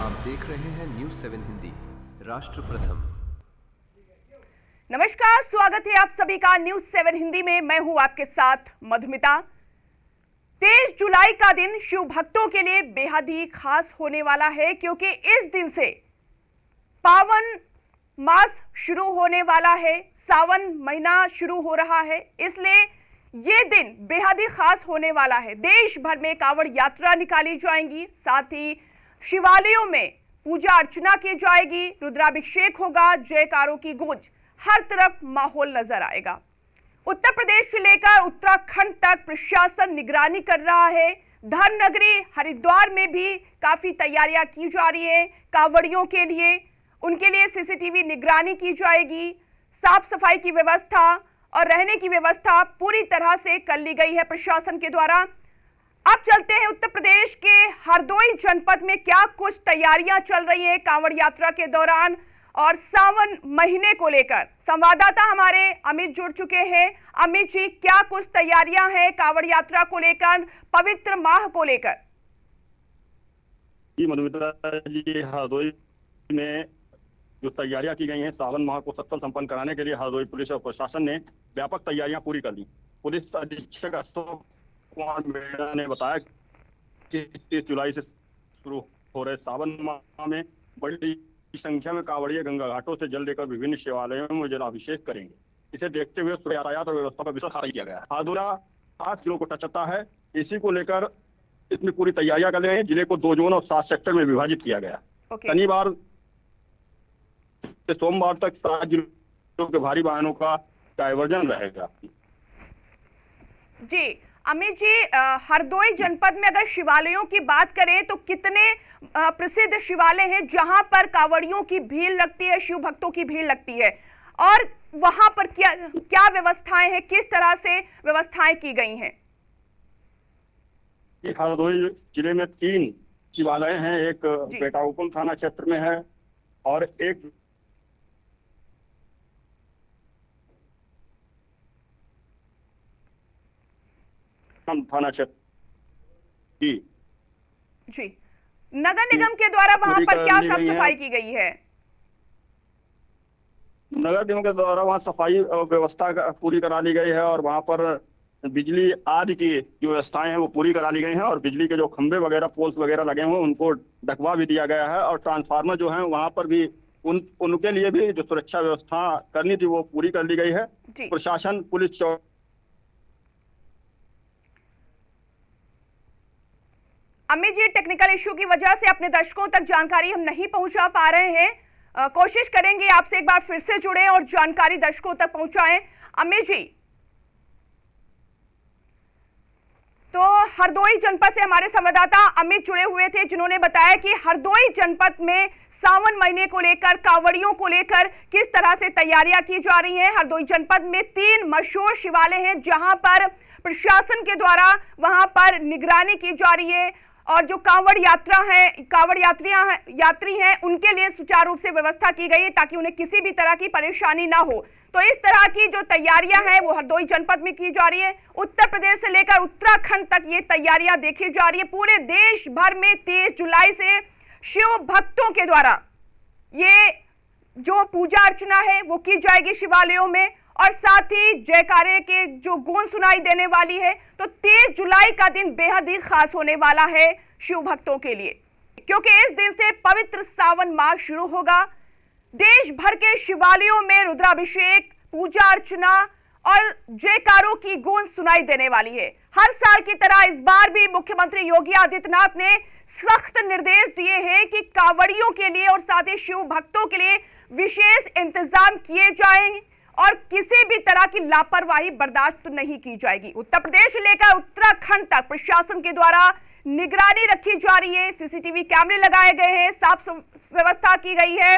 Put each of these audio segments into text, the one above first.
आप देख रहे हैं न्यूज़ 7 हिंदी, राष्ट्र प्रथम। नमस्कार, स्वागत है आप सभी का न्यूज़ 7 हिंदी में। मैं हूं आपके साथ मधुमिता। 23 जुलाई का दिन शिव भक्तों के लिए बेहद ही खास होने वाला है, क्योंकि इस दिन से पावन मास शुरू होने वाला है, सावन महीना शुरू हो रहा है। इसलिए ये दिन बेहद ही खास होने वाला है। देश भर में कांवड़ यात्रा निकाली जाएंगी, साथ ही शिवालयों में पूजा अर्चना की जाएगी, रुद्राभिषेक होगा, जयकारों की गूंज, हर तरफ माहौल नजर आएगा। उत्तर प्रदेश से लेकर उत्तराखंड तक प्रशासन निगरानी कर रहा है। धर्म नगरी हरिद्वार में भी काफी तैयारियां की जा रही है। कांवड़ियों के लिए, उनके लिए सीसीटीवी निगरानी की जाएगी। साफ सफाई की व्यवस्था और रहने की व्यवस्था पूरी तरह से कर ली गई है प्रशासन के द्वारा। अब चलते हैं उत्तर प्रदेश के हरदोई जनपद में क्या कुछ तैयारियां चल रही हैं कांवड़ यात्रा के दौरान और सावन महीने को लेकर। संवाददाता हमारे अमित जुड़ चुके हैं। अमित जी, क्या कुछ तैयारियां हैं कांवड़ यात्रा को लेकर, पवित्र माह को लेकर? जी मधुमिता जी, हरदोई में जो तैयारियां की गई हैं सावन माह को सफल संपन्न कराने के लिए हरदोई पुलिस और प्रशासन ने व्यापक तैयारियां पूरी कर ली। पुलिस अधीक्षक अशोक कुमार मेड़ा ने बताया कि 30 जुलाई से शुरू हो रहे सावन माह में बड़ी संख्या में कांवड़िए गंगा घाटों से जल लेकर विभिन्न शिवालयों में जलाभिषेक करेंगे। इसे देखते हुए यातायात और व्यवस्था पर विशेष कार्य किया गया है। हरदोई 8 किलो को टचता है, इसी को लेकर इसमें पूरी तैयारियां कर रहे हैं। जिले को 2 जोन और 7 सेक्टर में विभाजित किया गया। शनिवार से सोमवार तक 7 जिलों के भारी वाहनों का डायवर्जन रहेगा। जी अमित जी, हरदोई जनपद में अगर शिवालयों की बात करें तो कितने प्रसिद्ध शिवालय हैं जहां पर कांवड़ियों की भीड़ लगती है, शिव भक्तों की भीड़ लगती है, और वहां पर क्या क्या व्यवस्थाएं हैं, किस तरह से व्यवस्थाएं की गई हैं? हरदोई जिले में 3 शिवालय हैं। एक बेटाउकुल थाना क्षेत्र में है और एक थाना क्षेत्र। जी, नगर निगम के द्वारा वहां पर क्या साफ सफाई की गई है? नगर निगम के द्वारा वहां सफाई व्यवस्था पूरी करा ली गई है और वहां पर बिजली आदि की जो व्यवस्थाएं हैं वो पूरी करा ली गई हैं और बिजली के जो खंभे वगैरह, पोल्स वगैरह लगे हुए उनको ढकवा भी दिया गया है और ट्रांसफार्मर जो है वहां पर भी उनके लिए भी जो सुरक्षा व्यवस्था करनी थी वो पूरी कर ली गई है। प्रशासन, police Amit ji, technical issue की वजह से अपने दर्शकों तक जानकारी हम नहीं पहुंचा पा रहे हैं। कोशिश करेंगे आपसे एक बार फिर से जुड़े और जानकारी दर्शकों तक पहुंचाएं। अमित जी, तो हरदोई जनपद से हमारे संवाददाता अमित जुड़े हुए थे, जिन्होंने बताया कि हरदोई जनपद में सावन महीने को लेकर, कांवड़ियों को लेकर किस तरह से तैयारियां की जा रही हैं। हरदोई जनपद में 3 मशहूर शिवालय हैं जहां पर प्रशासन के द्वारा वहां पर निगरानी की जा रही है और जो कांवड़ यात्री हैं उनके लिए सुचारू रूप से व्यवस्था की गई है ताकि उन्हें किसी भी तरह की परेशानी ना हो। तो इस तरह की जो तैयारियां हैं वो हरदोई जनपद में की जा रही है। उत्तर प्रदेश से लेकर उत्तराखंड तक ये तैयारियां देखी जा रही है। पूरे देश भर में 23 जुलाई से शिव भक्तों के द्वारा ये जो पूजा अर्चना है वो की जाएगी शिवालयों में और साथ ही जयकारे के जो गूंज सुनाई देने वाली है। तो 23 जुलाई का दिन बेहद ही खास होने वाला है शिव भक्तों के लिए, क्योंकि इस दिन से पवित्र सावन माह शुरू होगा। देश भर के शिवालयों में रुद्राभिषेक, पूजा अर्चना और जयकारों की गूंज सुनाई देने वाली है। हर साल की तरह इस बार भी मुख्यमंत्री योगी आदित्यनाथ ने सख्त निर्देश दिए हैं कि कांवड़ियों के लिए और साथ ही शिव भक्तों के लिए विशेष इंतजाम किए जाएंगे और किसी भी तरह की लापरवाही बर्दाश्त नहीं की जाएगी। उत्तर प्रदेश से लेकर उत्तराखंड तक प्रशासन के द्वारा निगरानी रखी जा रही है। सीसीटीवी कैमरे लगाए गए हैं, साफ व्यवस्था की गई है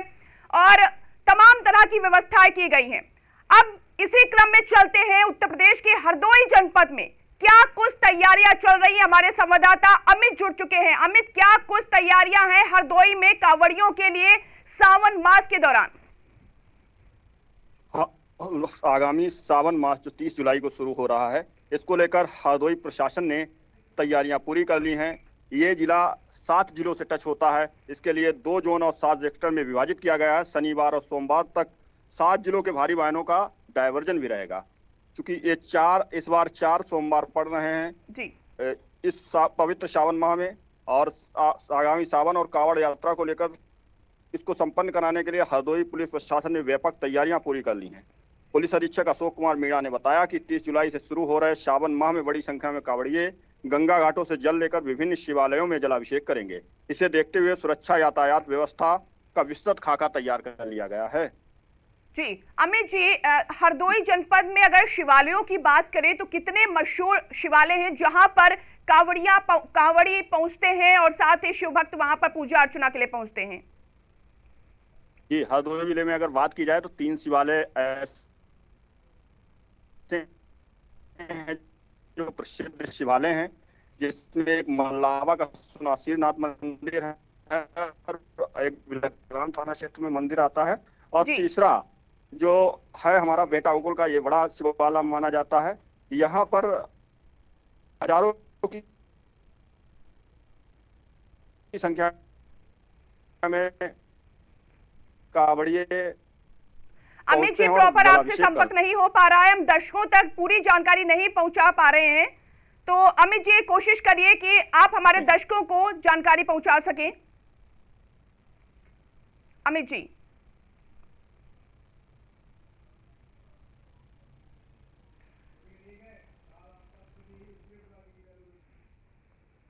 और तमाम तरह की व्यवस्थाएं की गई हैं। अब इसी क्रम में चलते हैं उत्तर प्रदेश के हरदोई जनपद में क्या कुछ तैयारियां चल रही हैं। हमारे संवाददाता अमित जुड़ चुके हैं। अमित, क्या कुछ तैयारियां हैं हरदोई में कांवड़ियों के लिए सावन मास के दौरान? आगामी सावन मास जो 30 जुलाई को शुरू हो रहा है, इसको लेकर हरदोई प्रशासन ने तैयारियां पूरी कर ली हैं। ये जिला 7 जिलों से टच होता है। इसके लिए 2 जोन और 7 सेक्टर में विभाजित किया गया है। शनिवार और सोमवार तक 7 जिलों के भारी वाहनों का डायवर्जन भी रहेगा। चूंकि इस बार 4 सोमवार पड़ रहे हैं जी। इस पवित्र सावन माह में, और आगामी सावन और कावड़ यात्रा को लेकर इसको संपन्न कराने के लिए हरदोई पुलिस प्रशासन ने व्यापक तैयारियां पूरी कर ली हैं। पुलिस अधीक्षक अशोक कुमार मीणा ने बताया कि 30 जुलाई से शुरू हो रहे सावन माह में बड़ी संख्या में कांवड़िये गंगा घाटों से जल लेकर विभिन्न शिवालयों में जलाभिषेक करेंगे। इसे देखते हुए सुरक्षा यातायात व्यवस्था का विस्तृत खाका तैयार कर लिया गया है। जी अमित जी, हरदोई जनपद में अगर शिवालयों की बात करें तो कितने मशहूर शिवालय हैं जहां पर कांवड़ी पहुंचते हैं और साथ ही शिव भक्त वहां पर पूजा अर्चना के लिए पहुंचते हैं? जी, हरदोई जिले में अगर बात की जाए तो 3 शिवालय ऐसे हैं जो प्रसिद्ध शिवालय हैं, जिसमें एक मल्लावा का सुनासीरनाथ मंदिर है, एक विलग्राम थाना क्षेत्र में मंदिर आता है, और तीसरा जो है हमारा बेटा गोकुल का ये बड़ा शिवालय माना जाता है। यहाँ पर हजारों की संख्या में कांवड़िये। अमित जी, प्रॉपर आपसे संपर्क नहीं हो पा रहा है, हम दर्शकों तक पूरी जानकारी नहीं पहुंचा पा रहे हैं, तो अमित जी कोशिश करिए कि आप हमारे दर्शकों को जानकारी पहुंचा सकें। अमित जी।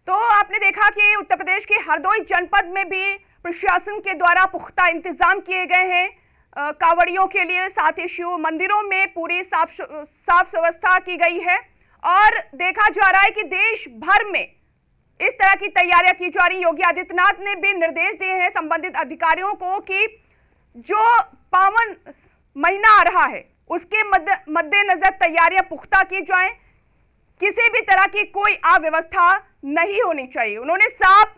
तो आपने देखा कि उत्तर प्रदेश के हरदोई जनपद में भी प्रशासन के द्वारा पुख्ता इंतजाम किए गए हैं कांवड़ियों के लिए, साथ ही शिव मंदिरों में पूरी साफ व्यवस्था की गई है, और देखा जा रहा है कि देश भर में इस तरह की तैयारियां की जा रही। योगी आदित्यनाथ ने भी निर्देश दिए हैं संबंधित अधिकारियों को कि जो पावन महीना आ रहा है उसके मद्देनजर तैयारियां पुख्ता की जाएं, किसी भी तरह की कोई अव्यवस्था नहीं होनी चाहिए। उन्होंने साफ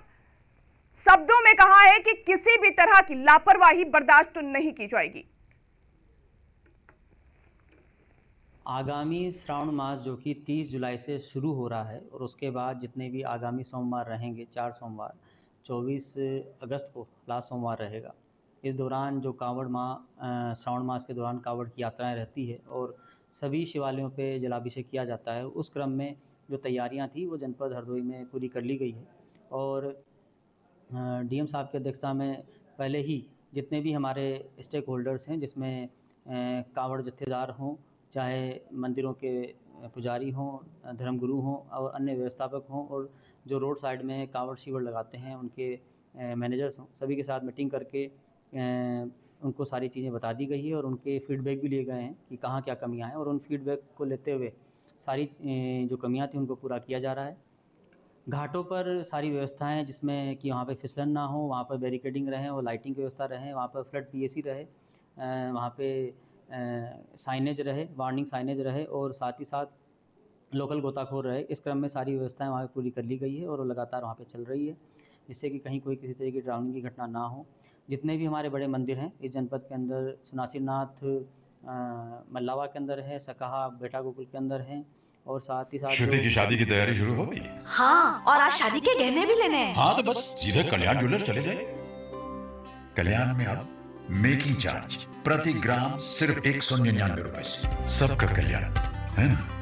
शब्दों में कहा है कि किसी भी तरह की लापरवाही बर्दाश्त नहीं की जाएगी। आगामी श्रावण मास जो कि 30 जुलाई से शुरू हो रहा है, और उसके बाद जितने भी आगामी सोमवार रहेंगे, 4 सोमवार, 24 अगस्त को लास्ट सोमवार रहेगा। इस दौरान जो कांवड़ श्रावण मास के दौरान कांवड़ की यात्राएं रहती है और सभी शिवालयों पे जलाभिषेक किया जाता है। उस क्रम में जो तैयारियां थी वो जनपद हरदोई में पूरी कर ली गई है, और डीएम साहब की अध्यक्षता में पहले ही जितने भी हमारे स्टेक होल्डर्स हैं, जिसमें कांवड़ जत्थेदार हों, चाहे मंदिरों के पुजारी हों, धर्मगुरु हों और अन्य व्यवस्थापक हों, और जो रोड साइड में कांवड़ शिविर लगाते हैं उनके मैनेजर्स हों, सभी के साथ मीटिंग करके उनको सारी चीज़ें बता दी गई है और उनके फीडबैक भी लिए गए हैं कि कहाँ क्या कमियां हैं, और उन फीडबैक को लेते हुए सारी जो कमियां थी उनको पूरा किया जा रहा है। घाटों पर सारी व्यवस्थाएं हैं, जिसमें कि वहाँ पे फिसलन ना हो, वहाँ पर बैरिकेडिंग रहे और लाइटिंग की व्यवस्था रहे, वहाँ पर फ्लड पीएसी रहे, वहाँ पे साइनेज रहे, वार्निंग साइनेज रहे, और साथ ही साथ लोकल गोताखोर रहे। इस क्रम में सारी व्यवस्थाएं वहाँ पूरी कर ली गई है और लगातार वहाँ पे चल रही है, जिससे कि कहीं कोई किसी तरह की ड्राउनिंग की घटना ना हो। जितने भी हमारे बड़े मंदिर हैं इस जनपद के अंदर, सुनासीरनाथ मल्लावा के अंदर है, सकाहा बेटा गोकुल के अंदर है, और साथ ही साथ श्रुति की शादी की तैयारी शुरू हो गई। हाँ, और आज शादी के गहने भी लेने हैं। हाँ, तो बस सीधे कल्याण ज्वेलर्स चले जाइए। कल्याण में अब मेकिंग चार्ज प्रति ग्राम सिर्फ 199 रुपए से। सबका कल्याण है ना।